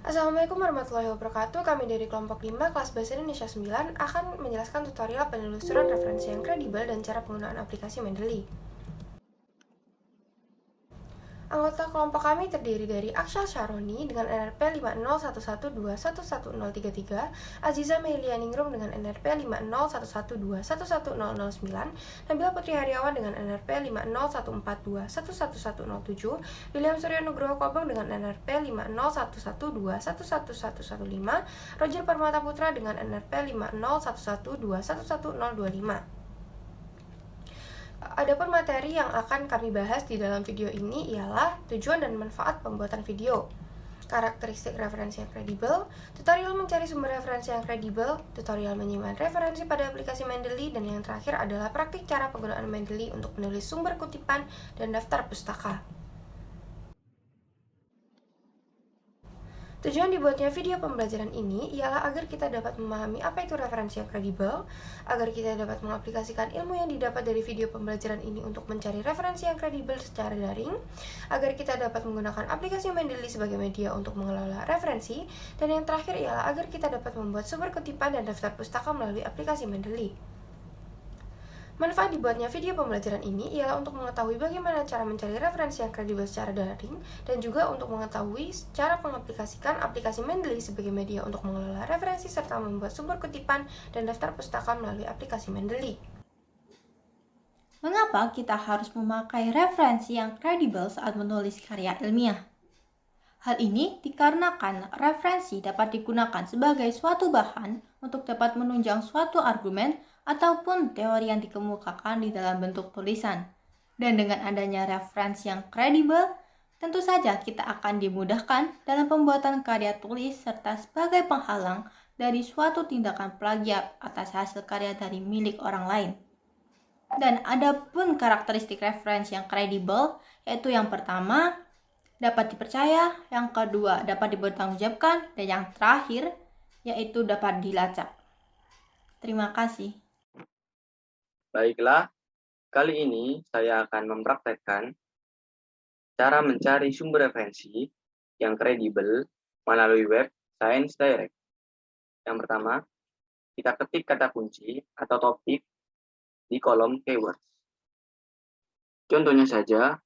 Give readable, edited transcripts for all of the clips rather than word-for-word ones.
Assalamualaikum warahmatullahi wabarakatuh. Kami dari kelompok 5 kelas Bahasa Indonesia 9 akan menjelaskan tutorial penelusuran referensi yang kredibel dan cara penggunaan aplikasi Mendeley. Anggota kelompok kami terdiri dari Akshal Sharoni dengan NRP 50112111033, Aziza Melia Ningrum dengan NRP 50112110009, Nabila Putri Haryawan dengan NRP 50142111007, William Surya Nugroho Kobong dengan NRP 50112111115, Roger Permata Putra dengan NRP 50112111025. Adapun materi yang akan kami bahas di dalam video ini ialah tujuan dan manfaat pembuatan video, karakteristik referensi yang kredibel, tutorial mencari sumber referensi yang kredibel, tutorial menyimpan referensi pada aplikasi Mendeley, dan yang terakhir adalah praktik cara penggunaan Mendeley untuk menulis sumber kutipan dan daftar pustaka. Tujuan dibuatnya video pembelajaran ini ialah agar kita dapat memahami apa itu referensi yang kredibel, agar kita dapat mengaplikasikan ilmu yang didapat dari video pembelajaran ini untuk mencari referensi yang kredibel secara daring, agar kita dapat menggunakan aplikasi Mendeley sebagai media untuk mengelola referensi, dan yang terakhir ialah agar kita dapat membuat sumber kutipan dan daftar pustaka melalui aplikasi Mendeley. Manfaat dibuatnya video pembelajaran ini ialah untuk mengetahui bagaimana cara mencari referensi yang kredibel secara daring, dan juga untuk mengetahui cara mengaplikasikan aplikasi Mendeley sebagai media untuk mengelola referensi serta membuat sumber kutipan dan daftar pustaka melalui aplikasi Mendeley. Mengapa kita harus memakai referensi yang kredibel saat menulis karya ilmiah? Hal ini dikarenakan referensi dapat digunakan sebagai suatu bahan untuk dapat menunjang suatu argumen ataupun teori yang dikemukakan di dalam bentuk tulisan. Dan dengan adanya referensi yang kredibel, tentu saja kita akan dimudahkan dalam pembuatan karya tulis serta sebagai penghalang dari suatu tindakan plagiat atas hasil karya dari milik orang lain. Dan ada pun karakteristik referensi yang kredibel, yaitu yang pertama, dapat dipercaya, yang kedua, dapat dipertanggungjawabkan, dan yang terakhir, yaitu dapat dilacak. Terima kasih. Baiklah, kali ini saya akan mempraktekkan cara mencari sumber referensi yang kredibel melalui web Science Direct. Yang pertama, kita ketik kata kunci atau topik di kolom keywords. Contohnya saja,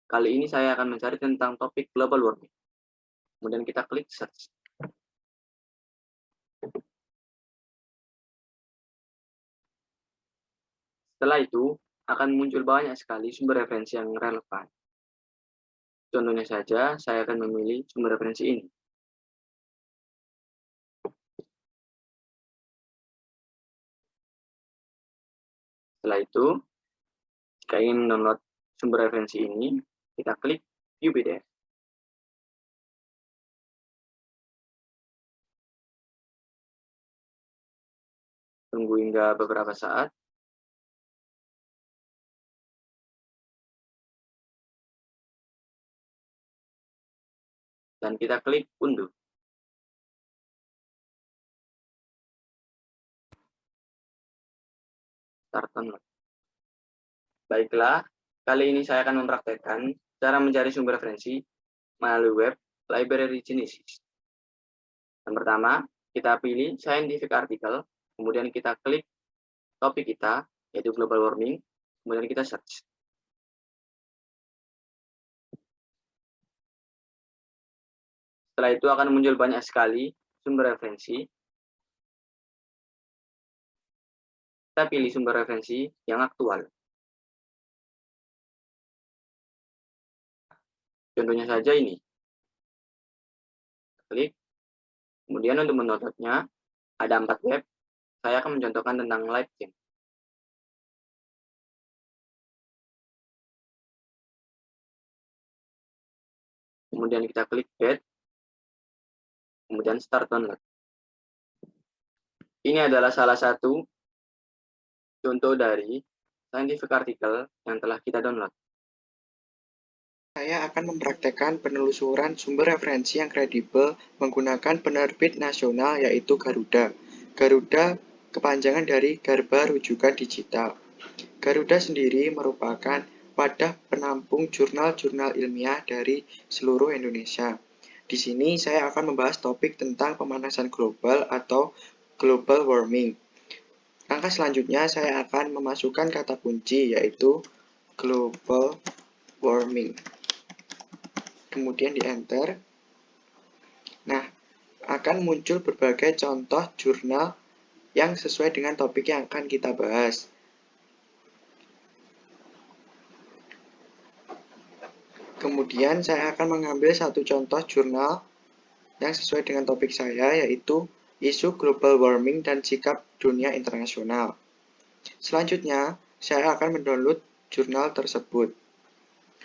kali ini saya akan mencari tentang topik global warming. Kemudian kita klik search. Setelah itu, akan muncul banyak sekali sumber referensi yang relevan. Contohnya saja, saya akan memilih sumber referensi ini. Setelah itu, jika ingin mendownload sumber referensi ini, kita klik View PDF. Tunggu hingga beberapa saat. Dan kita klik unduh. Start download. Baiklah, kali ini saya akan mempraktekkan cara mencari sumber referensi melalui web Library Genesis. Yang pertama, kita pilih scientific article, kemudian kita klik topik kita, yaitu global warming, kemudian kita search. Setelah itu akan muncul banyak sekali sumber referensi. Kita pilih sumber referensi yang aktual. Contohnya saja ini. Klik. Kemudian untuk mendownloadnya, ada 4 web. Saya akan mencontohkan tentang LiveGen. Kemudian kita klik Get. Kemudian Start Download. Ini adalah salah satu contoh dari scientific article yang telah kita download. Saya akan mempraktekkan penelusuran sumber referensi yang kredibel menggunakan penerbit nasional yaitu Garuda. Garuda kepanjangan dari Garba Rujukan Digital. Garuda sendiri merupakan wadah penampung jurnal-jurnal ilmiah dari seluruh Indonesia. Di sini saya akan membahas topik tentang pemanasan global atau global warming. Langkah selanjutnya saya akan memasukkan kata kunci yaitu global warming. Kemudian di enter. Nah, akan muncul berbagai contoh jurnal yang sesuai dengan topik yang akan kita bahas. Kemudian saya akan mengambil satu contoh jurnal yang sesuai dengan topik saya, yaitu isu global warming dan sikap dunia internasional. Selanjutnya, saya akan mendownload jurnal tersebut.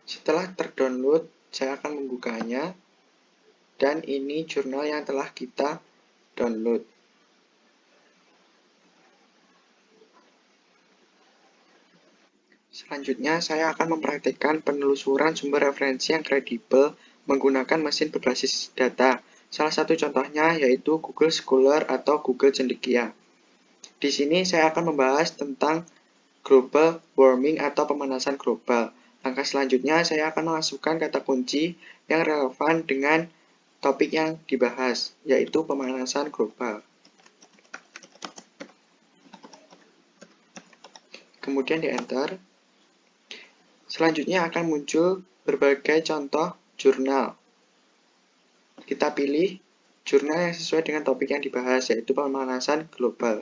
Setelah terdownload, saya akan membukanya, dan ini jurnal yang telah kita download. Selanjutnya, saya akan mempraktikkan penelusuran sumber referensi yang kredibel menggunakan mesin berbasis data. Salah satu contohnya yaitu Google Scholar atau Google Cendekia. Di sini saya akan membahas tentang global warming atau pemanasan global. Langkah selanjutnya, saya akan memasukkan kata kunci yang relevan dengan topik yang dibahas, yaitu pemanasan global. Kemudian di enter. Selanjutnya akan muncul berbagai contoh jurnal. Kita pilih jurnal yang sesuai dengan topik yang dibahas, yaitu pemanasan global.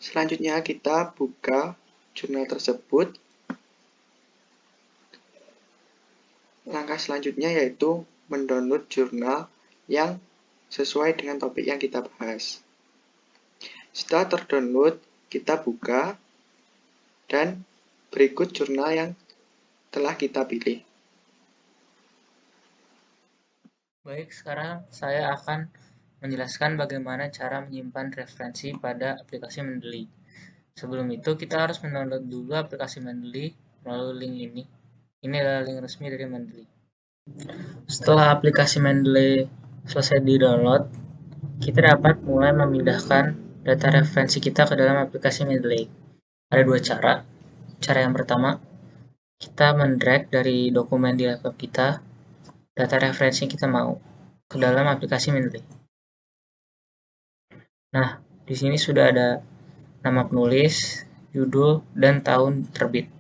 Selanjutnya kita buka jurnal tersebut. Langkah selanjutnya yaitu mendownload jurnal yang sesuai dengan topik yang kita bahas. Setelah terdownload, kita buka. Dan berikut jurnal yang telah kita pilih. Baik, sekarang saya akan menjelaskan bagaimana cara menyimpan referensi pada aplikasi Mendeley. Sebelum itu, kita harus mendownload dulu aplikasi Mendeley melalui link ini. Ini adalah link resmi dari Mendeley. Setelah aplikasi Mendeley selesai di-download, kita dapat mulai memindahkan data referensi kita ke dalam aplikasi Mendeley. Ada dua cara. Cara yang pertama, kita mendrag dari dokumen di laptop kita data referensi yang kita mau ke dalam aplikasi Mendeley. Nah, di sini sudah ada nama penulis, judul, dan tahun terbit.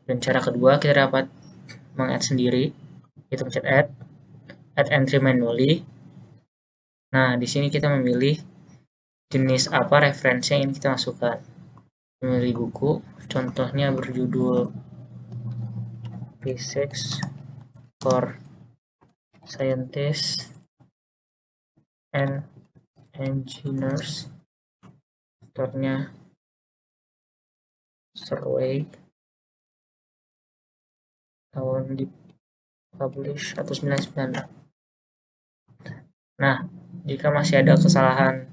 Dan cara kedua, kita dapat meng-add sendiri, kita pencet add entry manually. Nah, di sini kita memilih jenis apa referensi yang ingin kita masukkan. Memilih buku, contohnya berjudul Physics for Scientists and Engineers, autornya Survey, tahun dipublish 1996. Nah, jika masih ada kesalahan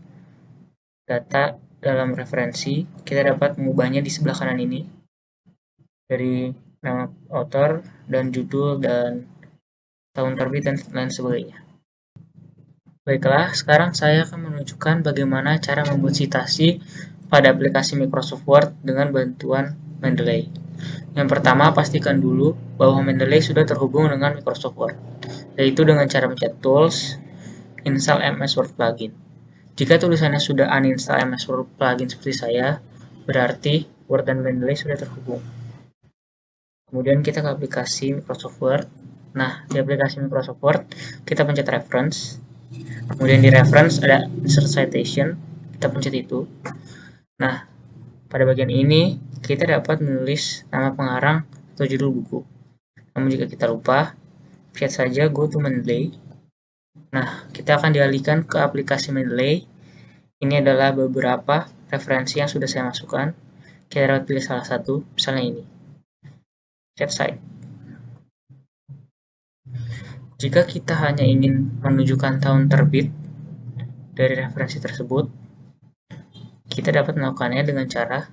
data dalam referensi, kita dapat mengubahnya di sebelah kanan ini dari nama author dan judul dan tahun terbit dan lain sebagainya. Baiklah, sekarang saya akan menunjukkan bagaimana cara membuat citasi pada aplikasi Microsoft Word dengan bantuan Mendeley. Yang pertama, pastikan dulu bahwa Mendeley sudah terhubung dengan Microsoft Word, yaitu dengan cara mencet Tools, Install MS Word Plugin. Jika tulisannya sudah uninstall MS Word Plugin seperti saya, berarti Word dan Mendeley sudah terhubung. Kemudian kita ke aplikasi Microsoft Word. Nah, di aplikasi Microsoft Word, kita pencet Reference. Kemudian di Reference ada Insert Citation, kita pencet itu. Nah, pada bagian ini, kita dapat menulis nama pengarang atau judul buku. Namun jika kita lupa, pencet saja Go to Mendeley. Nah, kita akan dialihkan ke aplikasi Mendeley. Ini adalah beberapa referensi yang sudah saya masukkan. Kita dapat pilih salah satu, misalnya ini. Chat site. Jika kita hanya ingin menunjukkan tahun terbit dari referensi tersebut, kita dapat melakukannya dengan cara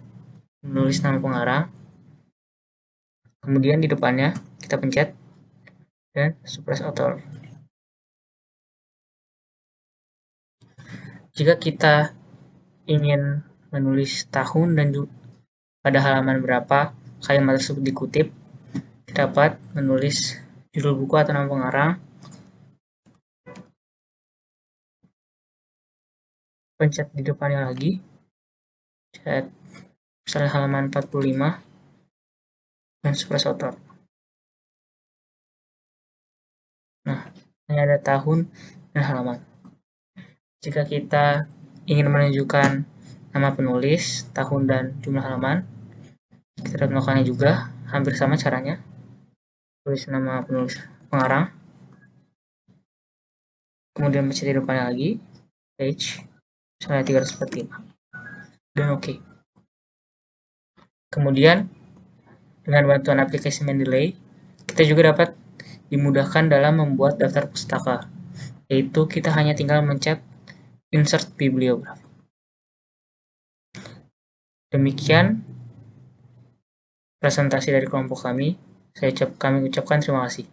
menulis nama pengarang, kemudian di depannya kita pencet dan suppress author. Jika kita ingin menulis tahun dan pada halaman berapa kalimat tersebut dikutip, kita dapat menulis judul buku atau nama pengarang, pencet di depannya lagi, chat misalnya halaman 45, dan suppress author. Nah, ini ada tahun dan halaman. Jika kita ingin menunjukkan nama penulis, tahun, dan jumlah halaman, kita dapat melakukannya juga, hampir sama caranya. Tulis nama penulis pengarang, kemudian pencet di depannya lagi, page, misalnya 345, dan oke. Kemudian, dengan bantuan aplikasi Mendeley, kita juga dapat dimudahkan dalam membuat daftar pustaka, yaitu kita hanya tinggal mencet insert bibliografi. Demikian presentasi dari kelompok kami. Kami ucapkan terima kasih.